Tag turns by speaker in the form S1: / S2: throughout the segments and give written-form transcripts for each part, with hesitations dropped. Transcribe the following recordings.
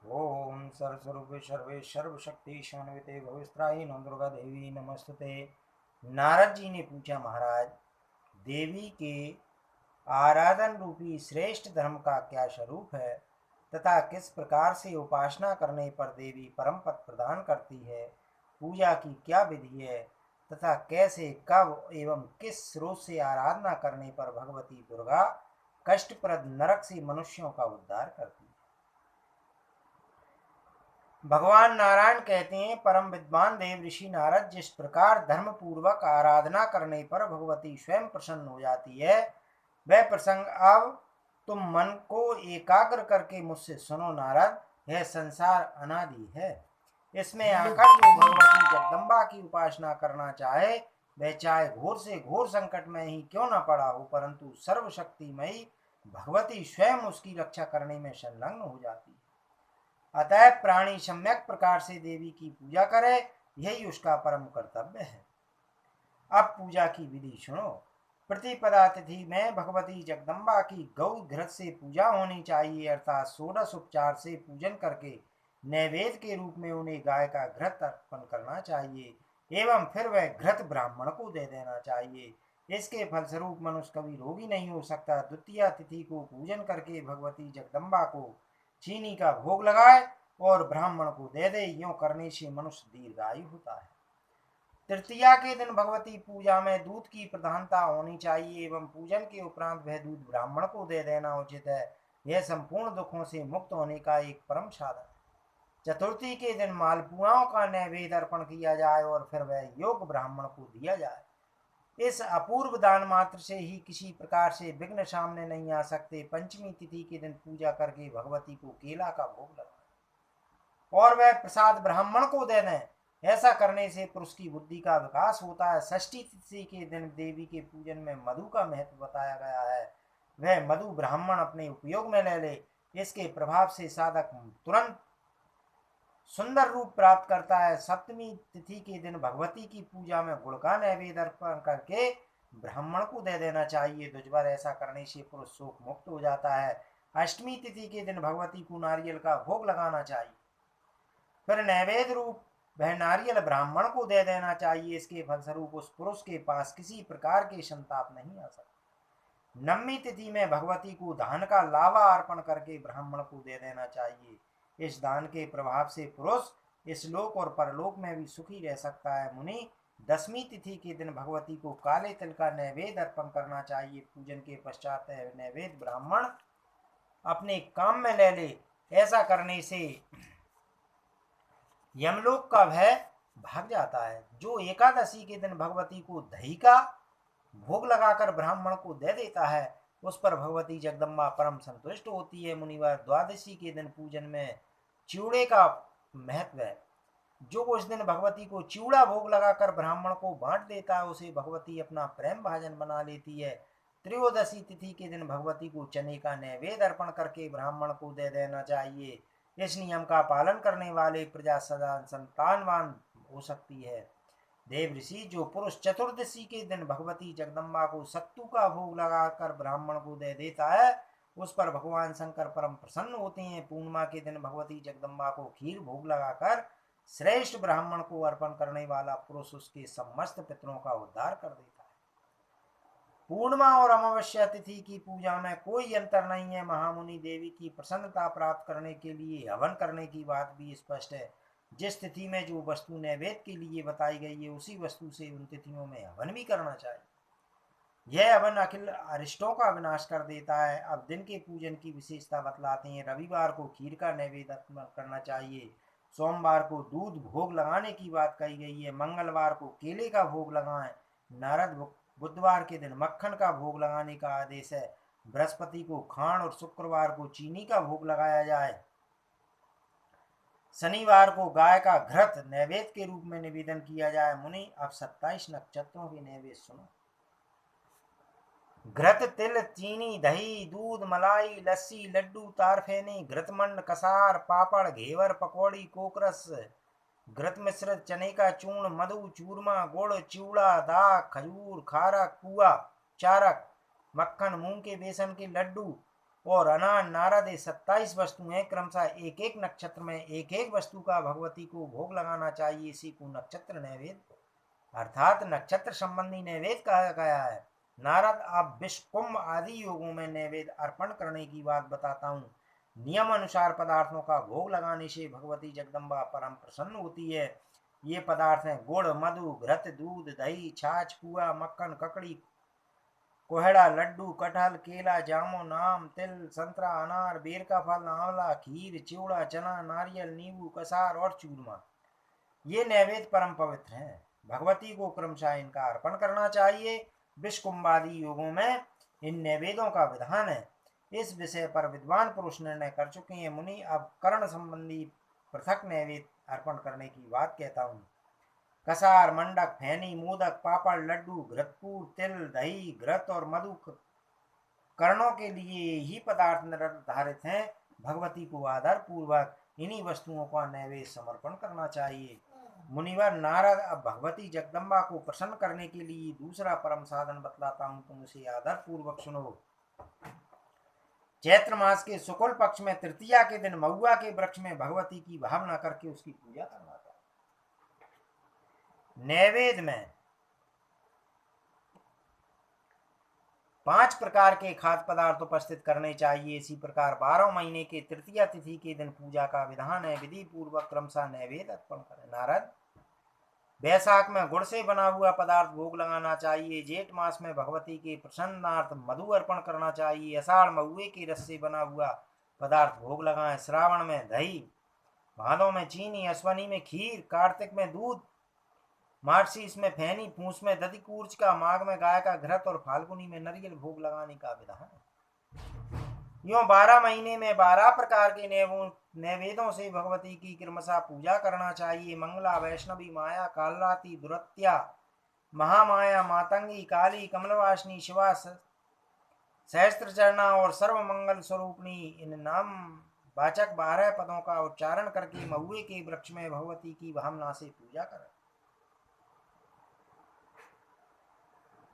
S1: ओम सर्वस्वरूपे सर्वे सर्वशक्ति शान्विते भविस्त्राही no Durga Devi नमस्तुते। नारद जी ने पूछा, महाराज, देवी के आराधन रूपी श्रेष्ठ धर्म का क्या स्वरूप है तथा किस प्रकार से उपासना करने पर देवी परम पद प्रदान करती है? पूजा की क्या विधि है तथा कैसे, कब एवं किस स्रोत से आराधना करने पर भगवती दुर्गा कष्टप्रद नरक से मनुष्यों का उद्धार करती है? भगवान नारायण कहते हैं, परम विद्वान देव ऋषि नारद, जिस प्रकार धर्म पूर्वक आराधना करने पर भगवती स्वयं प्रसन्न हो जाती है, वह प्रसंग अब तुम मन को एकाग्र करके मुझसे सुनो। नारद, यह संसार अनादि है। इसमें आकर जो भगवती जगदम्बा की उपासना करना चाहे, वह चाहे घोर से घोर संकट में ही क्यों न पड़ा हो, परंतु सर्वशक्तिमयी भगवती स्वयं उसकी रक्षा करने में संलग्न हो जाती है। अतः प्राणी सम्यक प्रकार से देवी की पूजा करे, यही उसका परम कर्तव्य है। अब पूजा की विधि सुनो। प्रतिपदा तिथि में भगवती जगदम्बा की गौ घृत से पूजा होनी चाहिए, अर्थात षोडश उपचार से पूजन करके नैवेद्य के रूप में उन्हें गाय का घृत अर्पण करना चाहिए एवं फिर वह घृत ब्राह्मण को दे देना चाहिए। इसके फलस्वरूप मनुष्य कभी रोगी नहीं हो सकता। द्वितीय तिथि को पूजन करके भगवती जगदम्बा को चीनी का भोग लगाए और ब्राह्मण को दे दे। यूं करने से मनुष्य दीर्घायु होता है। तृतीया के दिन भगवती पूजा में दूध की प्रधानता होनी चाहिए एवं पूजन के उपरांत वह दूध ब्राह्मण को दे देना उचित है। यह संपूर्ण दुखों से मुक्त होने का एक परम साधन है। चतुर्थी के दिन मालपुआओं का नैवेद्य अर्पण किया जाए और फिर वह योग ब्राह्मण को दिया जाए। इस अपूर्व दान मात्र से ही किसी प्रकार से विघ्न सामने नहीं आ सकते। पंचमी तिथि के दिन पूजा करके भगवती को केला का भोग लगाए और वह प्रसाद ब्राह्मण को दे दें। ऐसा करने से पुरुष की बुद्धि का विकास होता है। षष्ठी तिथि के दिन देवी के पूजन में मधु का महत्व बताया गया है। वह मधु ब्राह्मण अपने उपयोग में ले ले। इसके प्रभाव से साधक तुरंत सुंदर रूप प्राप्त करता है। सप्तमी तिथि के दिन भगवती की पूजा में गुड़ का नैवेद्य अर्पण करके ब्राह्मण को दे देना चाहिए। दुष्वर ऐसा करने से पुरुष शोक मुक्त हो जाता है। अष्टमी तिथि के दिन भगवती को नारियल का भोग लगाना चाहिए, फिर नैवेद्य रूप वह नारियल ब्राह्मण को दे देना चाहिए। इसके फलस्वरूप उस पुरुष के पास किसी प्रकार के संताप नहीं आ सकता। नवमी तिथि में भगवती को धान का लावा अर्पण करके ब्राह्मण को दे देना चाहिए। इस दान के प्रभाव से पुरुष इस लोक और परलोक में भी सुखी रह सकता है। मुनि, दसवीं तिथि के दिन भगवती को काले तिल का नैवेद्य अर्पण करना चाहिए। पूजन के पश्चात नैवेद्य ब्राह्मण अपने काम में ले ले। ऐसा करने से यमलोक का भय भाग जाता है। जो एकादशी के दिन भगवती को दही का भोग लगाकर ब्राह्मण को दे देता है, उस पर भगवती जगदम्बा परम संतुष्ट होती है। मुनिवर, द्वादशी के दिन पूजन में चिवड़े का महत्व है। जो उस दिन भगवती को चिवड़ा भोग लगाकर ब्राह्मण को बांट देता है, उसे भगवती अपना प्रेम भाजन बना लेती है। त्रयोदशी तिथि के दिन भगवती को चने का नैवेद्य अर्पण करके ब्राह्मण को दे देना चाहिए। इस नियम का पालन करने वाले प्रजा सदा संतानवान हो सकती है। देव ऋषि, जो पुरुष चतुर्दशी के दिन भगवती जगदम्बा को सत्तू का भोग लगाकर ब्राह्मण को दे देता है, उस पर भगवान शंकर परम प्रसन्न होते हैं। पूर्णिमा के दिन भगवती जगदम्बा को खीर भोग लगाकर श्रेष्ठ ब्राह्मण को अर्पण करने वाला पुरुष उसके समस्त पितरों का उद्धार कर देता है। पूर्णिमा और अमावस्या तिथि की पूजा में कोई अंतर नहीं है। महामुनि, देवी की प्रसन्नता प्राप्त करने के लिए हवन करने की बात भी स्पष्ट है। जिस तिथि में जो वस्तु नैवेद्य के लिए बताई गई है, उसी वस्तु से उन तिथियों में हवन भी करना चाहिए। यह हवन अखिल अरिष्टों का विनाश कर देता है। अब दिन के पूजन की विशेषता बतलाते हैं। रविवार को खीर का नैवेद्य करना चाहिए। सोमवार को दूध भोग लगाने की बात कही गई है। मंगलवार को केले का भोग लगाएं। नारद, बुधवार के दिन मक्खन का भोग लगाने का आदेश है। बृहस्पति को खांड और शुक्रवार को चीनी का भोग लगाया जाए। शनिवार को गाय का घृत नैवेद्य के रूप में निवेदन किया जाए। मुनि, अब 27 नक्षत्रों के नैवेद्य सुनो। घृत, तिल, चीनी, दही, दूध, मलाई, लस्सी, लड्डू, तारफेनी, घृतमंड, कसार, पापड़, घेवर, पकौड़ी, कोकरस, घृत मिश्रित चने का चूर्ण, मधु, चूरमा, गुड़, चिवड़ा, दाख, खजूर, खारक, पुआ, चारक, मक्खन, मूंग के बेसन के लड्डू, और अनान नारद ये 27 वस्तुएं क्रमशः एक एक नक्षत्र में एक एक वस्तु का भगवती को भोग लगाना चाहिए। इसी को नक्षत्र नैवेद्य अर्थात नक्षत्र संबंधी नैवेद्य कहा गया है। नारद, अब विश्वकुंभ आदि योगों में नैवेद्य अर्पण करने की बात बताता हूँ। नियम अनुसार पदार्थों का भोग लगाने से भगवती जगदम्बा परम प्रसन्न होती है। ये पदार्थ हैं गुड़, मधु, घृत, दूध, दही, छाछ, पुआ, मक्खन, ककड़ी, कोहड़ा, लड्डू, कटहल, केला, जामुन, आम, तिल, संतरा, अनार, बेर का फल, आंवला, खीर, चिवड़ा, चना, नारियल, नींबू, कसार और चूरमा। ये नैवेद्य परम पवित्र हैं। भगवती को क्रमशः इनका अर्पण करना चाहिए। विश्वकुंभादि योगों में इन नैवेद्यों का विधान है। इस विषय पर विद्वान पुरुष निर्णय कर चुके हैं। मुनि, अब कर्ण संबंधी पृथक नैवेद्य अर्पण करने की बात कहता हूँ। कसार, मंडक, फैनी, मोदक, पापड़, लड्डू, घृतपूर, तिल, दही, घृत और मधु कर्णों के लिए ही पदार्थ निर्धारित हैं। भगवती को आदर पूर्वक इन्हीं वस्तुओं का नैवेद्य समर्पण करना चाहिए। मुनिवर नारद, अब भगवती जगदम्बा को प्रसन्न करने के लिए दूसरा परम साधन बतलाता हूँ, तुम उसे आदर पूर्वक सुनो। चैत्र मास के शुक्ल पक्ष में तृतीया के दिन महुआ के वृक्ष में भगवती की भावना करके उसकी पूजा करना था। नैवेद्य में 5 प्रकार के खाद्य पदार्थ उपस्थित करने चाहिए। इसी प्रकार 12 महीने के तृतीया तिथि के दिन पूजा का विधान है। विधि पूर्वक क्रमशः नैवेद्य अर्पण करें। नारद, वैशाख में गुड़ से बना हुआ पदार्थ भोग लगाना चाहिए। जेठ मास में भगवती के प्रसन्नार्थ मधु अर्पण करना चाहिए। आषाढ़ महुए के रस से बना हुआ पदार्थ भोग लगाएं। श्रावण में दही, भादों में चीनी, अश्वनी में खीर, कार्तिक में दूध, मार्गशीर्ष में फैनी, पूस में दधिकूर्च का, माघ में गाय का घृत और फाल्गुनी में नारियल भोग लगाने का विधान है। यूं 12 महीने में 12 प्रकार के नैवेद्यों से भगवती की क्रमशः पूजा करना चाहिए। मंगला, वैष्णवी, माया, कालराती, दुरत्या, महामाया, मातंगी, काली, कमलवासिनी, शिवा, सहस्त्रचरणा और सर्वमंगल स्वरूपणी इन नाम वाचक 12 पदों का उच्चारण करके महुए के वृक्ष में भगवती की भावना से पूजा करें।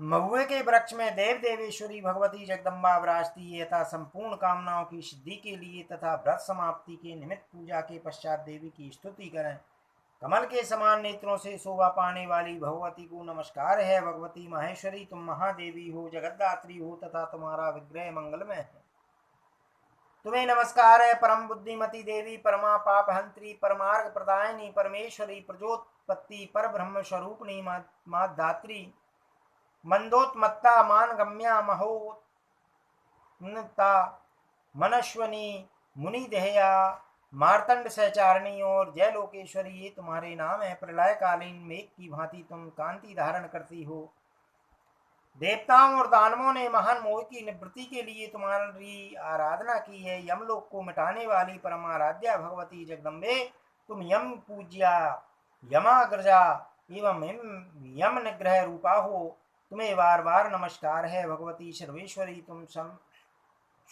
S1: महुए के वृक्ष में देव देवेश्वरी भगवती जगदम्बा विराजती है तथा संपूर्ण कामनाओं की सिद्धि के लिए तथा व्रत समाप्ति के निमित्त पूजा के पश्चात देवी की स्तुति करें। कमल के समान नेत्रों से शोभा पाने वाली भगवती को नमस्कार है। भगवती माहेश्वरी, तुम महादेवी हो, जगद्धात्री हो तथा तुम्हारा विग्रह मंगलमय है। तुम्हें नमस्कार है। परम बुद्धिमती देवी, परमा पाप हंत्री, परमार्ग प्रदायिनी, परमेश्वरी, प्रजोत्पत्ति, पर ब्रह्म स्वरूपिणी, माधात्री, मंदोत्मत्ता, मानगम्या, महोन्नता, मनस्वनी, मुनिदेहया, मार्तंड सहचारिणी और जय लोकेश्वरी ये तुम्हारे नाम है। प्रलय कालीन मेघ की भांति तुम कांति धारण करती हो। देवताओं और दानवों ने महान मोह की निवृत्ति के लिए तुम्हारी आराधना की है। यमलोक को मिटाने वाली परमाराध्या भगवती जगदम्बे, तुम यम पूज्या, यमाग्रजा एवं यम निग्रह रूपा हो। तुम्हें बार बार नमस्कार है। भगवती सर्वेश्वरी, तुम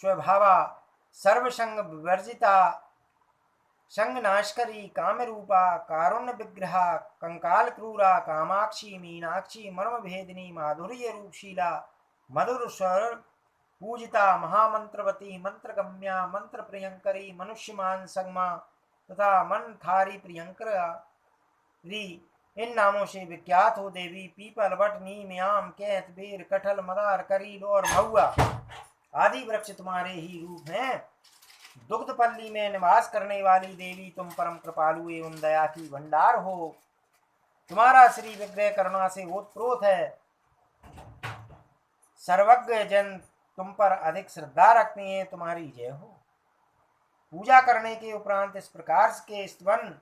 S1: स्वभावा, सर्वसंग विवर्जिता, संग नाशकरी, काम रूपा, कारुण्य विग्रहा, कंकाल क्रूरा, कामाक्षी, मीनाक्षी, मर्म भेदिनी, माधुर्य रूपशीला, मधुर स्वर पूजिता, महामंत्रवती, मंत्रगम्या, मंत्र प्रियंकरी, मनुष्यमान संगमा तथा मनखारी प्रियंकरी इन नामों से विख्यात हो देवी। पीपल, वट, नीम, आम, कैथ, बेर, कटहल, मदार, करील और महुआ आदि वृक्ष तुम्हारे ही रूप हैं। दुग्धपल्ली में निवास करने वाली देवी, तुम परम कृपालु एवं दया की भंडार हो। तुम्हारा श्री विग्रह करुणा से ओतप्रोत है। सर्वज्ञ जन तुम पर अधिक श्रद्धा रखते हैं। तुम्हारी जय हो। पूजा करने के उपरांत इस प्रकार के स्तवन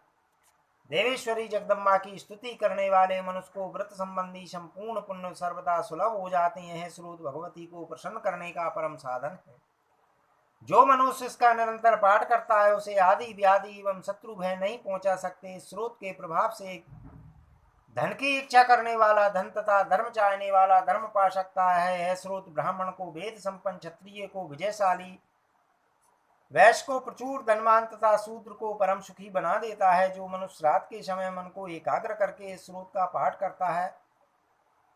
S1: देवेश्वरी जगदम्बा की स्तुति करने वाले मनुष्य को व्रत संबंधी संपूर्ण पुण्य सर्वदा सुलभ हो जाते हैं। स्रोत भगवती को प्रसन्न करने का परम साधन है। जो मनुष्य इसका निरंतर पाठ करता है उसे आदि व्याधि एवं शत्रु भय नहीं पहुंचा सकते। स्रोत के प्रभाव से धन की इच्छा करने वाला धन तथा धर्म चाहने वाला धर्म पा सकता है। स्रोत ब्राह्मण को वेद संपन्न, क्षत्रिय को विजयशाली, वैश्य को प्रचुर धनवान तथा शूद्र को परम सुखी बना देता है। जो मनुष्य रात के समय मन को एकाग्र करके इस स्रोत का पाठ करता है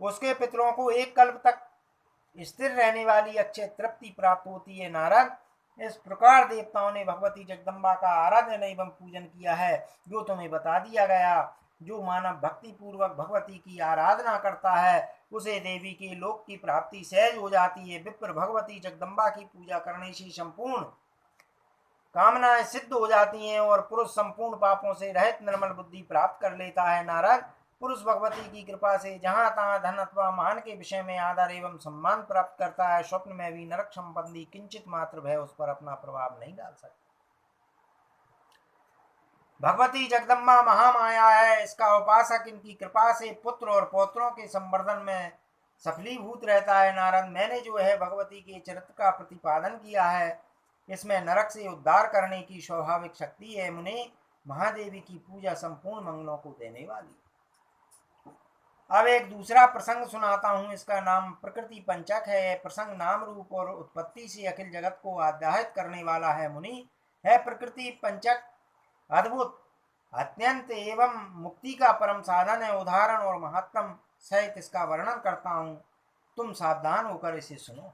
S1: उसके पितरों को एक कल्प तक स्थिर रहने वाली अक्षय तृप्ति प्राप्त होती है। नारद, इस प्रकार देवताओं ने भगवती जगदम्बा का आराधन एवं पूजन किया है, जो तुम्हें बता दिया गया। जो मानव भक्ति पूर्वक भगवती की आराधना करता है, उसे देवी के लोक की प्राप्ति सहज हो जाती है। विप्र, भगवती जगदम्बा की पूजा करने से संपूर्ण कामनाएं सिद्ध हो जाती हैं और पुरुष संपूर्ण पापों से रहित निर्मल बुद्धि प्राप्त कर लेता है। नारद, पुरुष भगवती की कृपा से जहां तहां धन अथवा मान के विषय में आदर एवं सम्मान प्राप्त करता है। स्वप्न में भी नरक संबंधी किंचित मात्र भय उस पर अपना प्रभाव नहीं डाल सकता। भगवती जगदम्बा महामाया है। इसका उपासक इनकी कृपा से पुत्र और पौत्रों के संवर्धन में सफलीभूत रहता है। नारद, मैंने जो है भगवती के चरित्र का प्रतिपादन किया है, इसमें नरक से उद्धार करने की स्वाभाविक शक्ति है। मुनि, महादेवी की पूजा संपूर्ण मंगलों को देने वाली। अब एक दूसरा प्रसंग सुनाता हूँ। इसका नाम प्रकृति पंचक है। यह प्रसंग नाम रूप और उत्पत्ति से अखिल जगत को आद्याहित करने वाला है। मुनि, है प्रकृति पंचक अद्भुत, अत्यंत एवं मुक्ति का परम साधन है। उदाहरण और महत्तम सहित इसका वर्णन करता हूँ, तुम सावधान होकर इसे सुनो।